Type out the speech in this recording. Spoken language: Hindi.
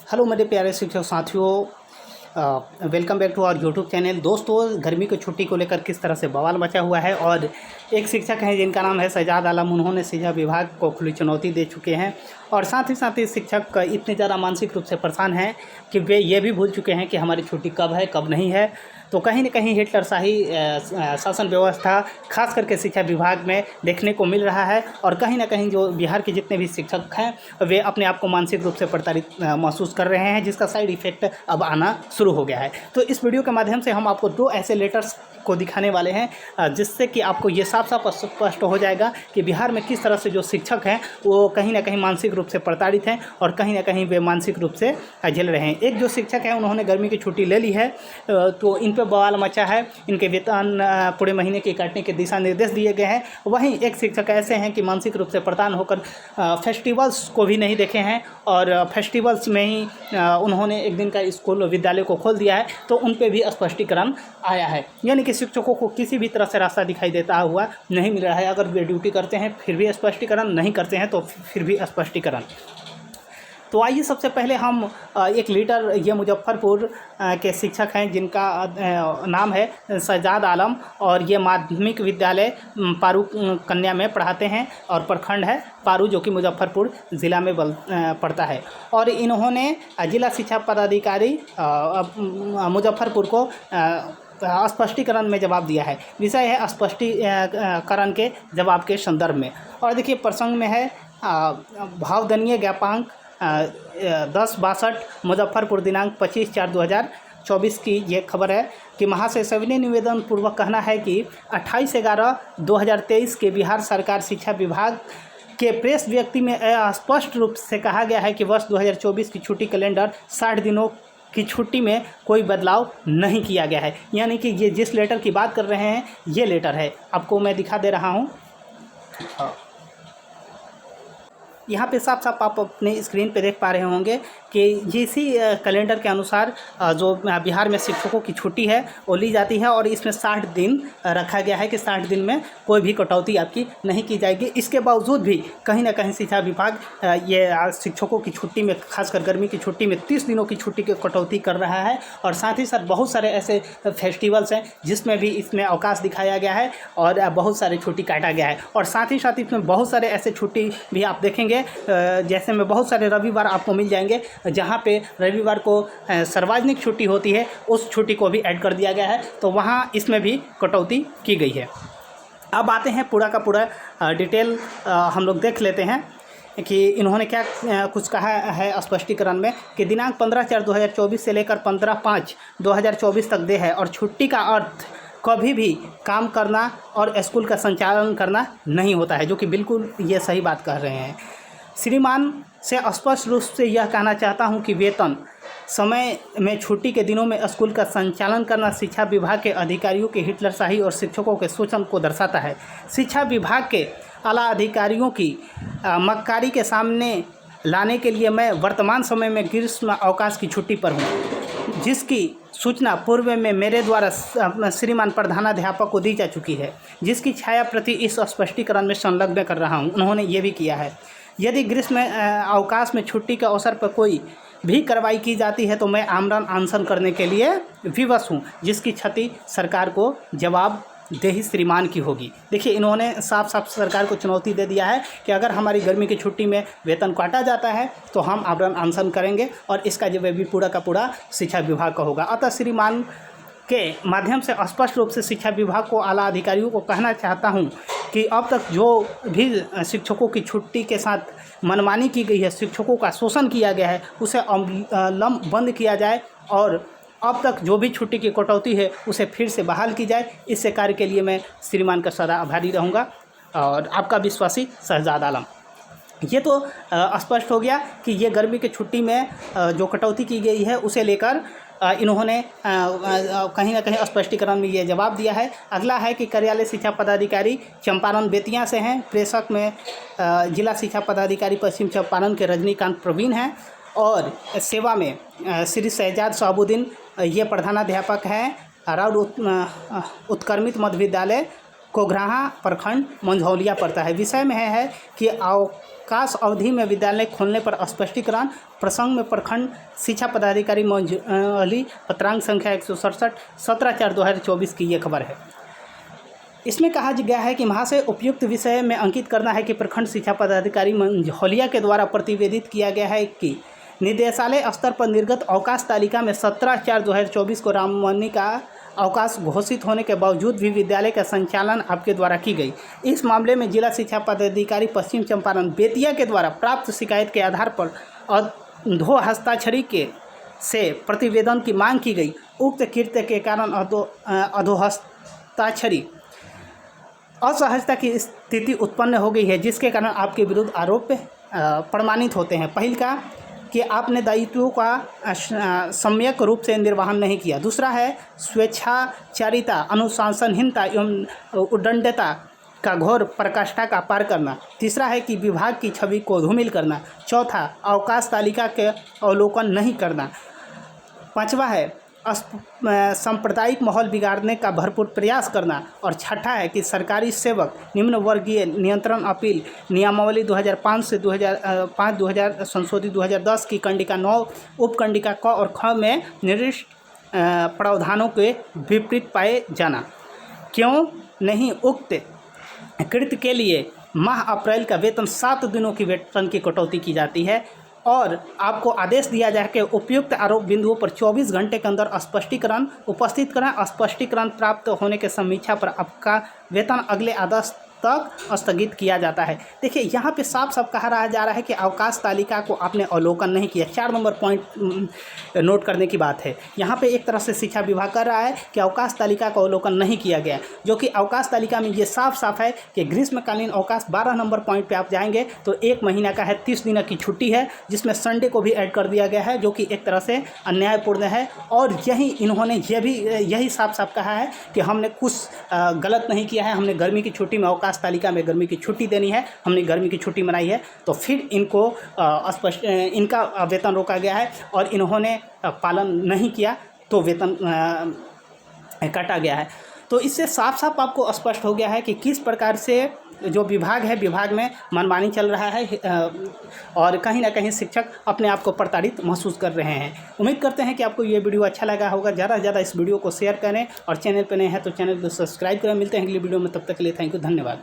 हेलो मेरे प्यारे शिक्षक साथियों, welcome back to our YouTube channel. दोस्तों, गर्मी की छुट्टी को लेकर किस तरह से बवाल मचा हुआ है और एक शिक्षक हैं जिनका नाम है सजाद आलम। उन्होंने शिक्षा विभाग को खुली चुनौती दे चुके हैं और साथ ही शिक्षक इतने ज़्यादा मानसिक रूप से परेशान हैं कि वे ये भी भूल चुके हैं कि हमारी छुट्टी कब है कब नहीं है। तो कहीं न कहीं हिटलरशाही शासन व्यवस्था खास करके शिक्षा विभाग में देखने को मिल रहा है और कहीं न कहीं जो बिहार के जितने भी शिक्षक हैं वे अपने आप को मानसिक रूप से प्रताड़ित महसूस कर रहे हैं, जिसका साइड इफ़ेक्ट अब आना शुरू हो गया है। तो इस वीडियो के माध्यम से हम आपको 2 ऐसे लेटर्स को दिखाने वाले हैं जिससे कि आपको ये साफ साफ स्पष्ट हो जाएगा कि बिहार में किस तरह से जो शिक्षक हैं वो कहीं ना कहीं मानसिक रूप से प्रताड़ित हैं और कहीं ना कहीं वे मानसिक रूप से झेल रहे हैं। एक जो शिक्षक हैं उन्होंने गर्मी की छुट्टी ले ली है, तो इन पर बवाल मचा है। इनके वेतन पूरे महीने के काटने के दिशा निर्देश दिए गए हैं। वहीं एक शिक्षक ऐसे हैं कि मानसिक रूप से परेशान होकर फेस्टिवल्स को भी नहीं देखे हैं और फेस्टिवल्स में ही उन्होंने एक दिन का स्कूल विद्यालय को खोल दिया है, तो उन पर भी स्पष्टीकरण आया है। यानी कि शिक्षकों को किसी भी तरह से रास्ता दिखाई देता हुआ नहीं मिल रहा है। अगर वे ड्यूटी करते हैं फिर भी स्पष्टीकरण, नहीं करते हैं तो फिर भी स्पष्टीकरण। तो आइए सबसे पहले हम एक लीडर, ये मुजफ्फरपुर के शिक्षक हैं जिनका नाम है सजाद आलम और ये माध्यमिक विद्यालय पारू कन्या में पढ़ाते हैं और प्रखंड है पारू, जो कि मुजफ्फरपुर ज़िला में पड़ता है। और इन्होंने जिला शिक्षा पदाधिकारी मुजफ्फरपुर को स्पष्टीकरण में जवाब दिया है। विषय है स्पष्टीकरण के जवाब के संदर्भ में। और देखिए प्रसंग में है भावदनीय ज्ञापांक 1062 मुजफ्फरपुर दिनांक 25/4/2024 की ये खबर है कि महाशय सविनय निवेदन पूर्वक कहना है कि 28/11/2023 के बिहार सरकार शिक्षा विभाग के प्रेस व्यक्ति में स्पष्ट रूप से कहा गया है कि वर्ष 2024 की छुट्टी कैलेंडर 60 दिनों की छुट्टी में कोई बदलाव नहीं किया गया है। यानी कि ये जिस लेटर की बात कर रहे हैं ये लेटर है, आपको मैं दिखा दे रहा हूँ। यहाँ पे साफ साफ आप अपने स्क्रीन पे देख पा रहे होंगे कि इसी कैलेंडर के अनुसार जो बिहार में शिक्षकों की छुट्टी है वो ली जाती है और इसमें 60 दिन रखा गया है कि 60 दिन में कोई भी कटौती आपकी नहीं की जाएगी। इसके बावजूद भी कहीं ना कहीं शिक्षा विभाग ये शिक्षकों की छुट्टी में, खासकर गर्मी की छुट्टी में 30 दिनों की छुट्टी की कटौती कर रहा है। और साथ ही साथ बहुत सारे ऐसे फेस्टिवल्स हैं जिसमें भी इसमें अवकाश दिखाया गया है और बहुत सारे छुट्टी काटा गया है। और साथ ही साथ इसमें बहुत सारे ऐसे छुट्टी भी आप देखेंगे, जैसे में बहुत सारे रविवार आपको मिल जाएंगे जहां पे रविवार को सार्वजनिक छुट्टी होती है, उस छुट्टी को भी ऐड कर दिया गया है। तो वहां इसमें भी कटौती की गई है। अब आते हैं पूरा का पूरा डिटेल हम लोग देख लेते हैं कि इन्होंने क्या कुछ कहा है स्पष्टीकरण में कि दिनांक 15/4/2024 से लेकर 15/5/2024 तक दे है और छुट्टी का अर्थ कभी भी काम करना और स्कूल का संचालन करना नहीं होता है, जो कि बिल्कुल ये सही बात कह रहे हैं। श्रीमान से स्पष्ट रूप से यह कहना चाहता हूं कि वेतन समय में छुट्टी के दिनों में स्कूल का संचालन करना शिक्षा विभाग के अधिकारियों की हिटलरशाही और शिक्षकों के शोषण को दर्शाता है। शिक्षा विभाग के आला अधिकारियों की मक्कारी के सामने लाने के लिए मैं वर्तमान समय में ग्रीष्म अवकाश की छुट्टी पर हूँ, जिसकी सूचना पूर्व में मेरे द्वारा श्रीमान प्रधानाध्यापक को दी जा चुकी है, जिसकी छाया प्रति इस स्पष्टीकरण में संलग्न कर रहा हूँ। उन्होंने ये भी किया है। यदि ग्रीष्म अवकाश में छुट्टी के अवसर पर कोई भी कार्रवाई की जाती है तो मैं आमरण अनशन करने के लिए विवश हूँ, जिसकी क्षति सरकार को जवाब देही श्रीमान की होगी। देखिए, इन्होंने साफ साफ सरकार को चुनौती दे दिया है कि अगर हमारी गर्मी की छुट्टी में वेतन काटा जाता है तो हम आमरण अनशन करेंगे और इसका जवाब भी पूरा का पूरा शिक्षा विभाग का होगा। अतः श्रीमान के माध्यम से स्पष्ट रूप से शिक्षा विभाग को आला अधिकारियों को कहना चाहता हूं कि अब तक जो भी शिक्षकों की छुट्टी के साथ मनमानी की गई है, शिक्षकों का शोषण किया गया है, उसे अविलंब बंद किया जाए और अब तक जो भी छुट्टी की कटौती है उसे फिर से बहाल की जाए। इससे कार्य के लिए मैं श्रीमान का सदा आभारी रहूँगा। और आपका विश्वासी सजाद आलम। ये तो स्पष्ट हो गया कि ये गर्मी की छुट्टी में जो कटौती की गई है उसे लेकर इन्होंने कहीं ना कहीं स्पष्टीकरण में ये जवाब दिया है। अगला है कि कार्यालय शिक्षा पदाधिकारी चंपारण बेतिया से हैं। प्रेषक में जिला शिक्षा पदाधिकारी पश्चिम चंपारण के रजनीकांत प्रवीण हैं और सेवा में श्री शहजाद शहाबुद्दीन ये प्रधानाध्यापक हैं राउर उत्क्रमित मध्य विद्यालय कोघराहा प्रखंड मंझौलिया पड़ता है। विषय में है कि अवकाश अवधि में विद्यालय खोलने पर स्पष्टीकरण। प्रसंग में प्रखंड शिक्षा पदाधिकारी मंझौली, पत्रांक संख्या 167, 17/4/2024 की ये खबर है। इसमें कहा गया है कि महाशय उपयुक्त विषय में अंकित करना है कि प्रखंड शिक्षा पदाधिकारी मंझौलिया के द्वारा प्रतिवेदित किया गया है कि निदेशालय स्तर पर निर्गत अवकाश तालिका में 17/4/2024 को रामनवमी का अवकाश घोषित होने के बावजूद भी विद्यालय का संचालन आपके द्वारा की गई। इस मामले में जिला शिक्षा पदाधिकारी पश्चिम चंपारण बेतिया के द्वारा प्राप्त शिकायत के आधार पर अधो हस्ताक्षरी के से प्रतिवेदन की मांग की गई। उक्त कृत्य के कारण अधो हस्ताक्षरी असहजता की स्थिति उत्पन्न हो गई है, जिसके कारण आपके विरुद्ध आरोप प्रमाणित होते हैं। पहल का कि आपने दायित्वों का सम्यक रूप से निर्वहन नहीं किया। दूसरा है स्वेच्छाचारिता, अनुशासनहीनता एवं उद्दंडता का घोर पराकाष्ठा का पार करना। तीसरा है कि विभाग की छवि को धूमिल करना। चौथा, अवकाश तालिका के अवलोकन नहीं करना। पांचवा है सांप्रदायिक माहौल बिगाड़ने का भरपूर प्रयास करना। और छठा है कि सरकारी सेवक निम्न वर्गीय नियंत्रण अपील नियमावली 2005 से 2005 संशोधित 2010 की कंडिका 9 उपकंडिका क और ख में निर्दिष्ट प्रावधानों के विपरीत पाए जाना। क्यों नहीं उक्त कृत्य के लिए माह अप्रैल का वेतन 7 दिनों की वेतन की कटौती की जाती है और आपको आदेश दिया जाए कि उपयुक्त आरोप बिंदुओं पर 24 घंटे के अंदर स्पष्टीकरण उपस्थित करें। स्पष्टीकरण प्राप्त होने के समीक्षा पर आपका वेतन अगले आदेश तक स्थगित किया जाता है। देखिए यहाँ पे साफ साफ कहा रहा जा रहा है कि अवकाश तालिका को आपने अवलोकन नहीं किया। 4 नंबर पॉइंट नोट करने की बात है। यहाँ पे एक तरह से शिक्षा विभाग कर रहा है कि अवकाश तालिका का अवलोकन नहीं किया गया, जो कि अवकाश तालिका में ये साफ साफ है कि ग्रीष्मकालीन अवकाश 12 नंबर पॉइंट पर आप जाएंगे तो 1 महीना का है, 30 दिन की छुट्टी है, जिसमें संडे को भी ऐड कर दिया गया है, जो कि एक तरह से अन्यायपूर्ण है। और इन्होंने यही साफ साफ कहा है कि हमने कुछ गलत नहीं किया है, हमने गर्मी की छुट्टी में अवकाश तालिका में गर्मी की छुट्टी देनी है, हमने गर्मी की छुट्टी मनाई है, तो फिर इनको इनका वेतन रोका गया है और इन्होंने पालन नहीं किया तो वेतन काटा गया है। तो इससे साफ साफ आपको स्पष्ट हो गया है कि किस प्रकार से जो विभाग है, विभाग में मनमानी चल रहा है और कहीं ना कहीं शिक्षक अपने आप को प्रताड़ित महसूस कर रहे हैं। उम्मीद करते हैं कि आपको ये वीडियो अच्छा लगा होगा। ज़्यादा से ज़्यादा इस वीडियो को शेयर करें और चैनल पर नए हैं तो चैनल को सब्सक्राइब करें। मिलते हैं अगली वीडियो में, तब तक के लिए थैंक यू, धन्यवाद।